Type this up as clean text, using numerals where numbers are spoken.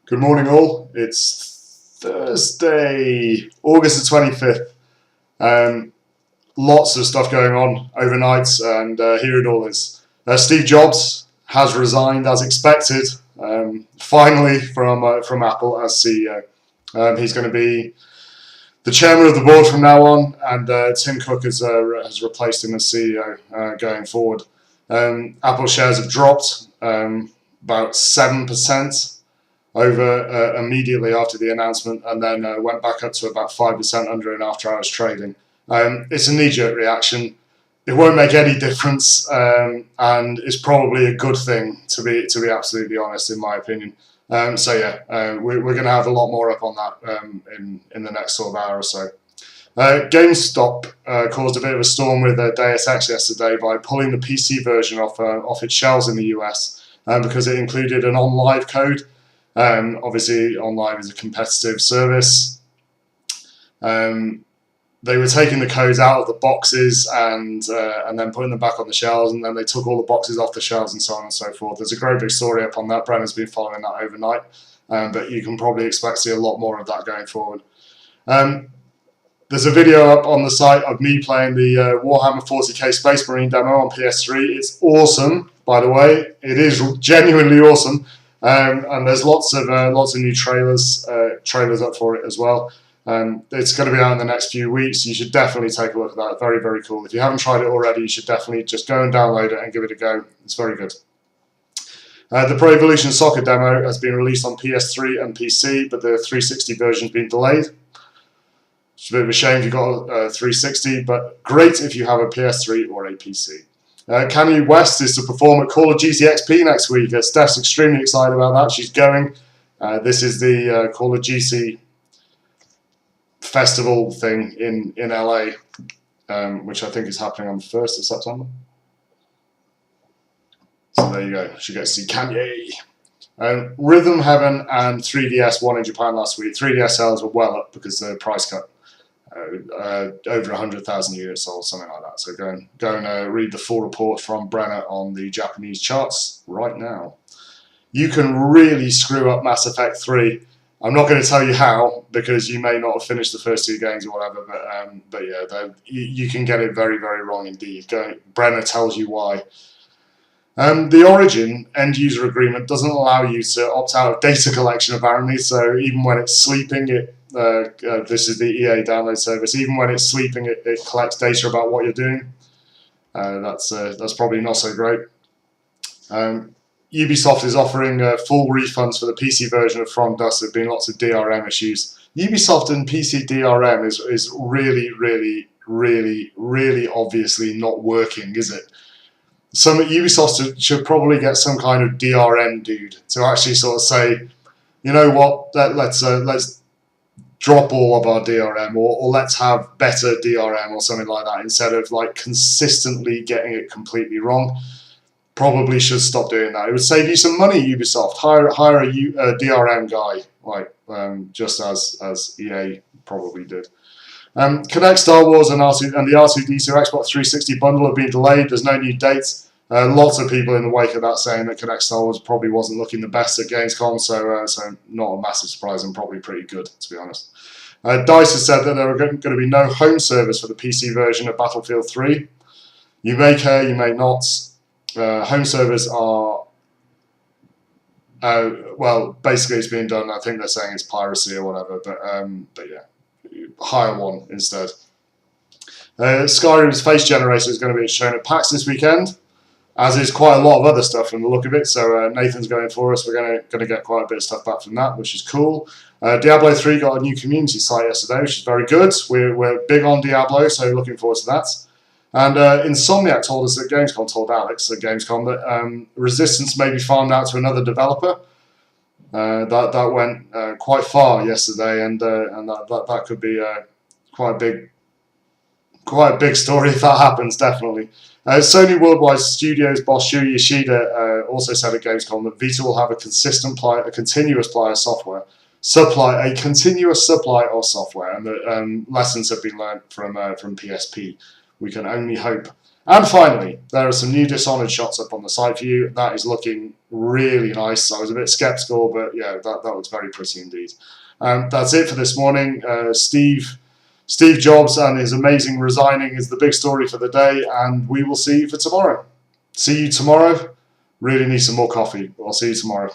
Good morning, all. It's Thursday, August the 25th. Lots of stuff going on overnight, and here it all is. Steve Jobs has resigned as expected, finally from Apple as CEO. He's going to be the chairman of the board from now on, and Tim Cook has replaced him as CEO going forward. Apple shares have dropped about 7% over immediately after the announcement, and then went back up to about 5% under an after-hours trading. It's a knee-jerk reaction. It won't make any difference, and it's probably a good thing, to be absolutely honest, in my opinion. We're going to have a lot more up on that in the next sort of hour or so. GameStop caused a bit of a storm with Deus Ex yesterday by pulling the PC version off its shelves in the US because it included an OnLive code. Obviously, OnLive is a competitive service. They were taking the codes out of the boxes and then putting them back on the shelves, and then they took all the boxes off the shelves and so on and so forth. There's a great big story up on that. Brenna's been following that overnight, but you can probably expect to see a lot more of that going forward. There's a video up on the site of me playing the Warhammer 40k Space Marine demo on PS3. It's awesome, by the way. It is genuinely awesome. And there's lots of new trailers up for it as well. It's going to be out in the next few weeks. You should definitely take a look at that. Very, very cool. If you haven't tried it already, you should definitely just go and download it and give it a go. It's very good. The Pro Evolution Soccer demo has been released on PS3 and PC, but the 360 version's been delayed. It's a bit of a shame if you've got a 360, but great if you have a PS3 or a PC. Kanye West is to perform at Call of Duty XP next week. Steph's extremely excited about that. She's going. This is the Call of Duty festival thing in LA, which I think is happening on the 1st of September. So there you go. She gets to see Kanye. Rhythm Heaven and 3DS won in Japan last week. 3DS sales were well up because the price cut. Over 100,000 units sold, something like that. So go and read the full report from Brenner on the Japanese charts right now. You can really screw up Mass Effect 3. I'm not going to tell you how, because you may not have finished the first two games or whatever, but yeah, you can get it very, very wrong indeed. Brenner tells you why. The Origin end-user agreement doesn't allow you to opt out of data collection, apparently, so even when it's sleeping, this is the EA download service. Even when it's sleeping, it collects data about what you're doing. That's probably not so great. Ubisoft is offering full refunds for the PC version of From Dusk. There have been lots of DRM issues. Ubisoft and PC DRM is really, really, really, really obviously not working, is it? Ubisoft should probably get some kind of DRM dude to actually sort of say, you know what, let's drop all of our DRM, or let's have better DRM or something like that, instead of like consistently getting it completely wrong. Probably should stop doing that. It would save you some money, Ubisoft. Hire a DRM guy, like just as EA probably did. Connect Star Wars and the R2D2 Xbox 360 bundle have been delayed. There's no new dates. Lots of people in the wake of that saying that Connect Star Wars probably wasn't looking the best at Gamescom, so not a massive surprise and probably pretty good, to be honest. DICE has said that there are going to be no home service for the PC version of Battlefield 3. You may care, you may not. Home servers are, well, basically it's being done. I think they're saying it's piracy or whatever, but yeah. Hire one instead. Skyrim's face generator is going to be shown at PAX this weekend, as is quite a lot of other stuff from the look of it. So Nathan's going for us. We're going to get quite a bit of stuff back from that, which is cool. Diablo 3 got a new community site yesterday, which is very good. We're big on Diablo, so looking forward to that. And Insomniac told us at Gamescom, told Alex at Gamescom, that Resistance may be farmed out to another developer. That went quite far yesterday, and that could be quite a big story if that happens, definitely. Sony Worldwide Studios boss Shuhei Yoshida also said at Gamescom that Vita will have a continuous supply of software, and that lessons have been learned from PSP. We can only hope And finally, there are some new Dishonored shots up on the site for you. That is looking really nice. I was a bit skeptical, but yeah, that looks very pretty indeed. That's it for this morning. Steve Jobs and his amazing resigning is the big story for the day, and we will see you for tomorrow. See you tomorrow. Really need some more coffee. I'll see you tomorrow.